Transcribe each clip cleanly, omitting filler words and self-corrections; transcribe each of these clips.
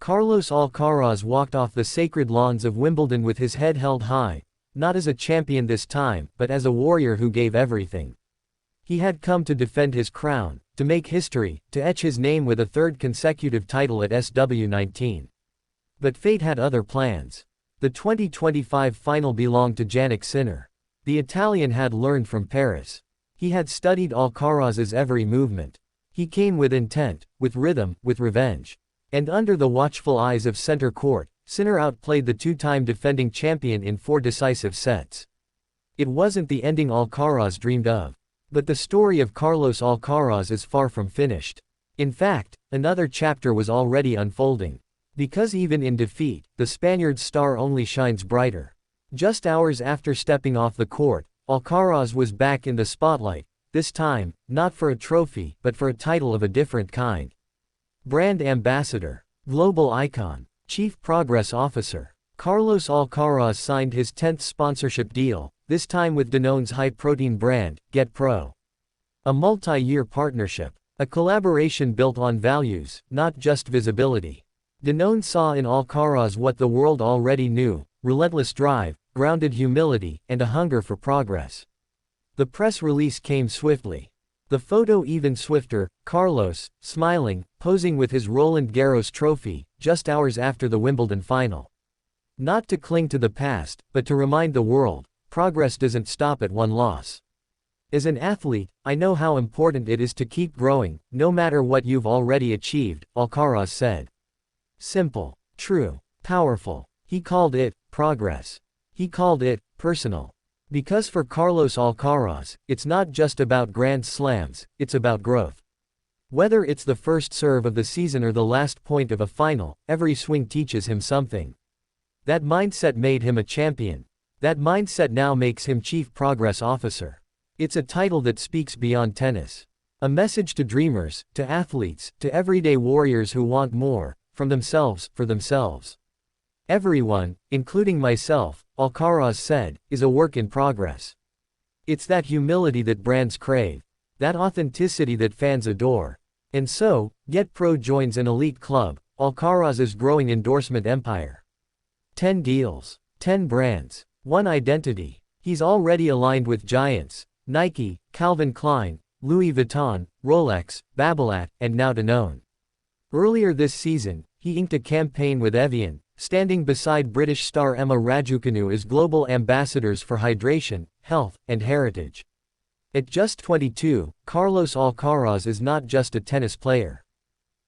Carlos Alcaraz walked off the sacred lawns of Wimbledon with his head held high, not as a champion this time, but as a warrior who gave everything. He had come to defend his crown, to make history, to etch his name with a third consecutive title at SW19. But fate had other plans. The 2025 final belonged to Jannik Sinner. The Italian had learned from Paris. He had studied Alcaraz's every movement. He came with intent, with rhythm, with revenge. And under the watchful eyes of center court, Sinner outplayed the two-time defending champion in 4 decisive sets. It wasn't the ending Alcaraz dreamed of. But the story of Carlos Alcaraz is far from finished. In fact, another chapter was already unfolding. Because even in defeat, the Spaniard's star only shines brighter. Just hours after stepping off the court, Alcaraz was back in the spotlight, this time, not for a trophy, but for a title of a different kind. Brand ambassador, global icon, chief progress officer. Carlos Alcaraz signed his 10th sponsorship deal, this time with Danone's high-protein brand, GetPRO. A multi-year partnership, a collaboration built on values, not just visibility. Danone saw in Alcaraz what the world already knew: relentless drive, grounded humility, and a hunger for progress. The press release came swiftly. The photo even swifter: Carlos, smiling, posing with his Roland Garros trophy, just hours after the Wimbledon final. Not to cling to the past, but to remind the world, progress doesn't stop at one loss. As an athlete, I know how important it is to keep growing, no matter what you've already achieved, Alcaraz said. Simple, true, powerful. He called it progress. He called it personal. Because for Carlos Alcaraz, it's not just about grand slams, it's about growth. Whether it's the first serve of the season or the last point of a final, every swing teaches him something. That mindset made him a champion. That mindset now makes him Chief Progress Officer. It's a title that speaks beyond tennis. A message to dreamers, to athletes, to everyday warriors who want more, from themselves, for themselves. Everyone, including myself, Alcaraz said, is a work in progress. It's that humility that brands crave. That authenticity that fans adore. And so, GetPRO joins an elite club, Alcaraz's growing endorsement empire. 10 deals, 10 brands, 1 identity. He's already aligned with giants: Nike, Calvin Klein, Louis Vuitton, Rolex, Babolat, and now Danone. Earlier this season, he inked a campaign with Evian, standing beside British star Emma Raducanu as global ambassadors for hydration, health, and heritage. At just 22, Carlos Alcaraz is not just a tennis player.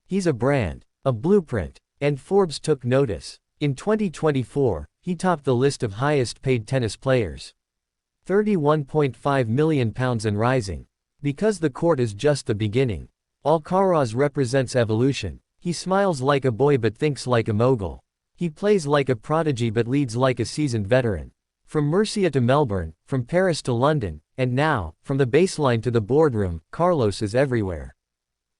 He's a brand, a blueprint, and Forbes took notice. In 2024, he topped the list of highest-paid tennis players. £31.5 million and rising. Because the court is just the beginning. Alcaraz represents evolution. He smiles like a boy but thinks like a mogul. He plays like a prodigy but leads like a seasoned veteran. From Murcia to Melbourne, from Paris to London, and now, from the baseline to the boardroom, Carlos is everywhere.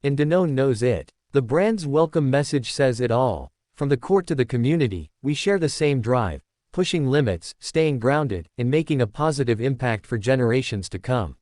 And Danone knows it. The brand's welcome message says it all. From the court to the community, we share the same drive, pushing limits, staying grounded, and making a positive impact for generations to come.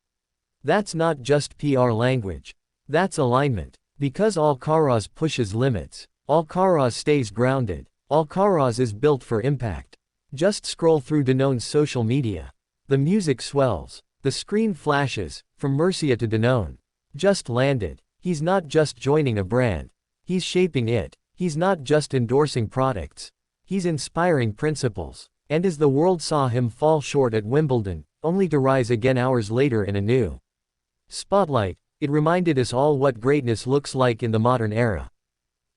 That's not just PR language. That's alignment. Because Alcaraz pushes limits, Alcaraz stays grounded. Alcaraz is built for impact. Just scroll through Danone's social media. The music swells. The screen flashes, from Murcia to Danone. Just landed. He's not just joining a brand. He's shaping it. He's not just endorsing products. He's inspiring principles. And as the world saw him fall short at Wimbledon, only to rise again hours later in a new spotlight, it reminded us all what greatness looks like in the modern era.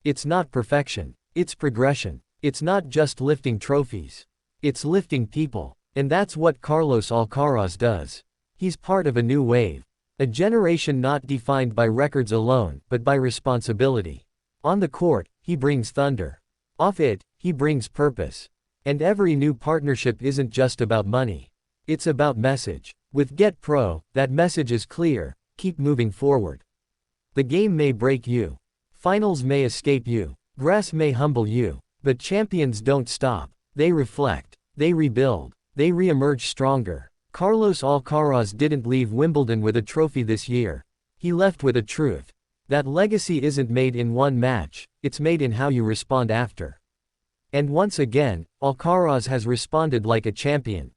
It's not perfection. It's progression. It's not just lifting trophies. It's lifting people. And that's what Carlos Alcaraz does. He's part of a new wave. A generation not defined by records alone, but by responsibility. On the court, he brings thunder. Off it, he brings purpose. And every new partnership isn't just about money. It's about message. With GetPRO, that message is clear: keep moving forward. The game may break you. Finals may escape you. Grass may humble you. But champions don't stop. They reflect. They rebuild. They re-emerge stronger. Carlos Alcaraz didn't leave Wimbledon with a trophy this year. He left with a truth. That legacy isn't made in one match, it's made in how you respond after. And once again, Alcaraz has responded like a champion.